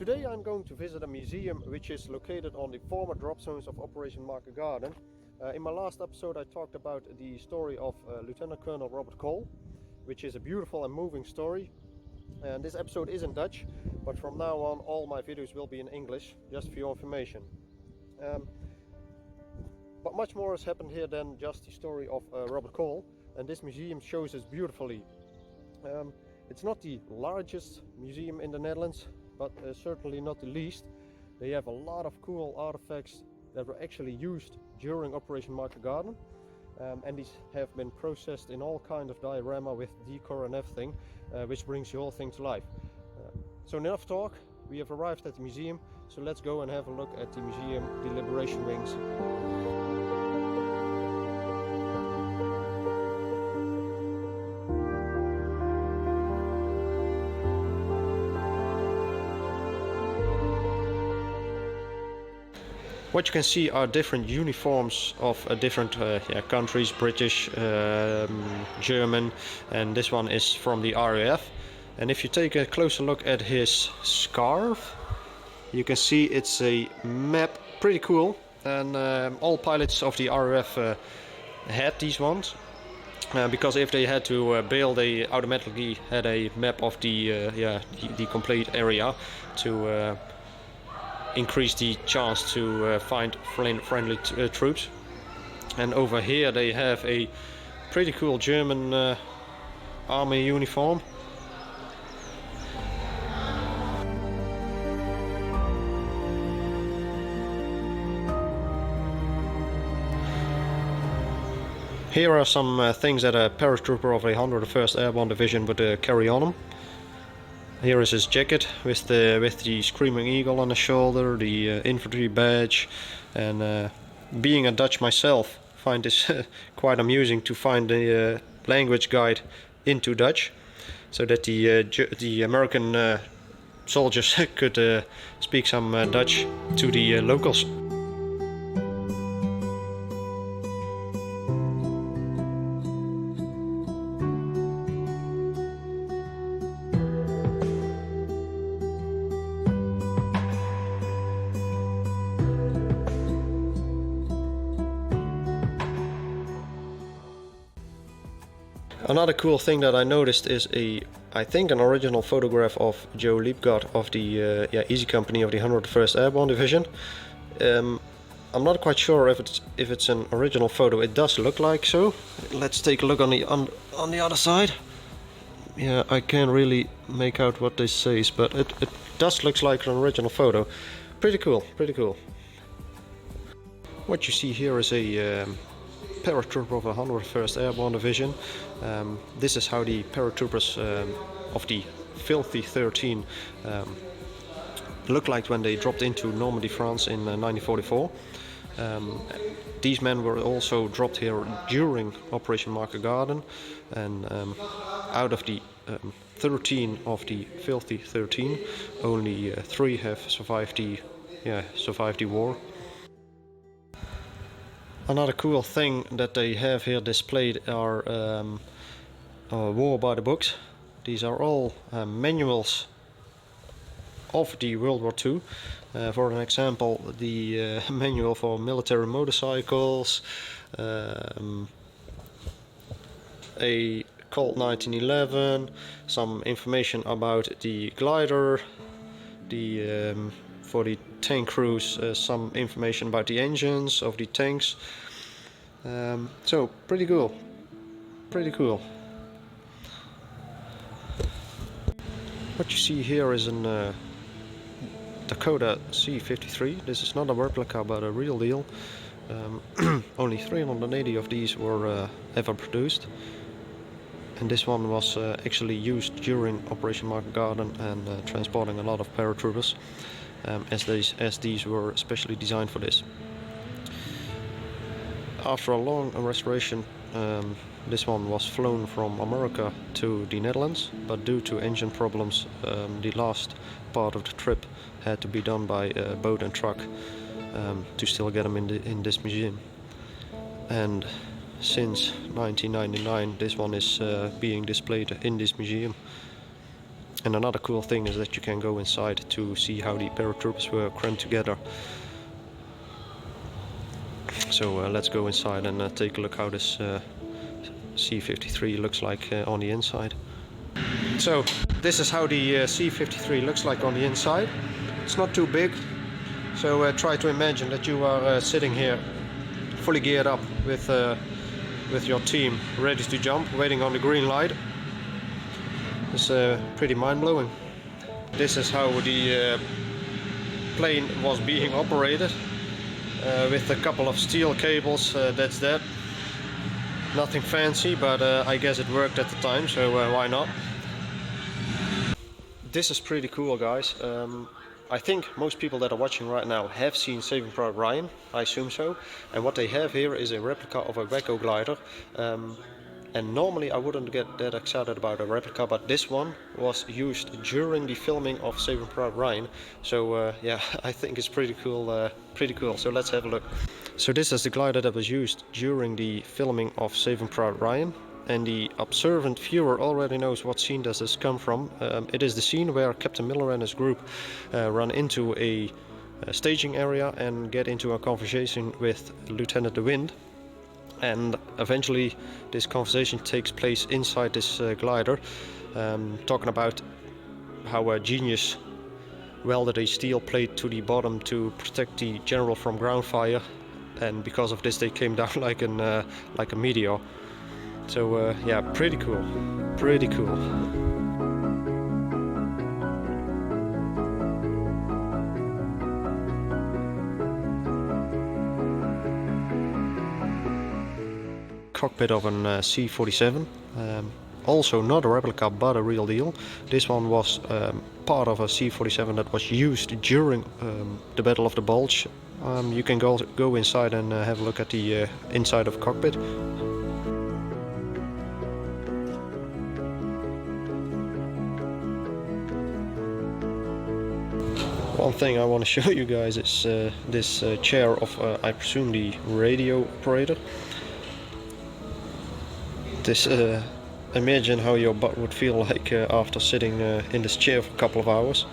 Today I'm going to visit a museum which is located on the former drop zones of Operation Market Garden. In my last episode I talked about the story of Lieutenant Colonel Robert Cole, which is a beautiful and moving story. And this episode is in Dutch, but from now on all my videos will be in English, just for your information. But much more has happened here than just the story of Robert Cole, and this museum shows us beautifully. It's not the largest museum in the Netherlands, but certainly not the least. They have a lot of cool artifacts that were actually used during Operation Market Garden, and these have been processed in all kind of diorama with decor and everything, which brings the whole thing to life. So enough talk, we have arrived at the museum, so let's go and have a look at the museum, the Liberation Wings. What you can see are different uniforms of different countries, British, German, and this one is from the RAF. And if you take a closer look at his scarf, you can see it's a map, pretty cool. And all pilots of the RAF had these ones, because if they had to bail, they automatically had a map of the complete area to increase the chance to find friendly troops. And over here they have a pretty cool German army uniform. Here are some things that a paratrooper of a 101st Airborne Division would carry on him. Here is his jacket with the Screaming Eagle on the shoulder, the infantry badge, and being a Dutch myself, find this quite amusing to find the language guide into Dutch, so that the American soldiers could speak some Dutch to the locals. Another cool thing that I noticed is I think an original photograph of Joe Liebgard of the Easy Company of the 101st Airborne Division. I'm not quite sure if it's an original photo. It does look like so. Let's take a look on the other side. Yeah, I can't really make out what this says, but it does look like an original photo. Pretty cool, pretty cool. What you see here is a paratrooper of the 101st Airborne Division. This is how the paratroopers of the Filthy 13 looked like when they dropped into Normandy, France in 1944. These men were also dropped here during Operation Market Garden, and out of the 13 of the Filthy 13, only 3 have survived the war. Another cool thing that they have here displayed are war by the books. These are all manuals of the World War II. For an example, the manual for military motorcycles, a Colt 1911, some information about the glider, for the tank crews, some information about the engines of the tanks. So pretty cool, pretty cool. What you see here is an Dakota C-53. This is not a replica but a real deal. Only 380 of these were ever produced, and this one was actually used during Operation Market Garden and transporting a lot of paratroopers, as these were specially designed for this. After a long restoration, this one was flown from America to the Netherlands, but due to engine problems, the last part of the trip had to be done by boat and truck to still get them in this museum. And since 1999, this one is being displayed in this museum. And another cool thing is that you can go inside to see how the paratroopers were crammed together. So let's go inside and take a look how this C-53 looks like on the inside. So this is how the C-53 looks like on the inside. It's not too big, so try to imagine that you are sitting here fully geared up with your team ready to jump, waiting on the green light. It's pretty mind-blowing. This is how the plane was being operated, with a couple of steel cables. That's that. Nothing fancy, but I guess it worked at the time, so why not? This is pretty cool, guys. I think most people that are watching right now have seen Saving Private Ryan, I assume so. And what they have here is a replica of a Wacko glider. And normally I wouldn't get that excited about a replica, but this one was used during the filming of Saving Private Ryan. So yeah, I think it's pretty cool. So let's have a look. So this is the glider that was used during the filming of Saving Private Ryan. And the observant viewer already knows what scene does this come from. It is the scene where Captain Miller and his group run into a staging area and get into a conversation with Lieutenant De Wind. And eventually this conversation takes place inside this glider, talking about how a genius welded a steel plate to the bottom to protect the general from ground fire, and because of this they came down like a meteor. So yeah, pretty cool. Cockpit of an C-47, also not a replica but a real deal. This one was part of a C-47 that was used during the Battle of the Bulge. You can go inside and have a look at the inside of Cockpit. One thing I want to show you guys is this chair of, I presume, the radio operator. Imagine how your butt would feel like after sitting in this chair for a couple of hours.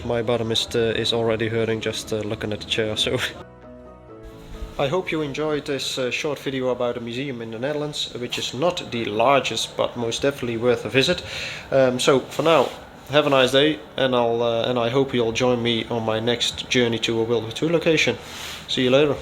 My bottom is already hurting just looking at the chair. So I hope you enjoyed this short video about a museum in the Netherlands, which is not the largest but most definitely worth a visit. So for now, have a nice day, and I hope you'll join me on my next journey to a World War II location. See you later.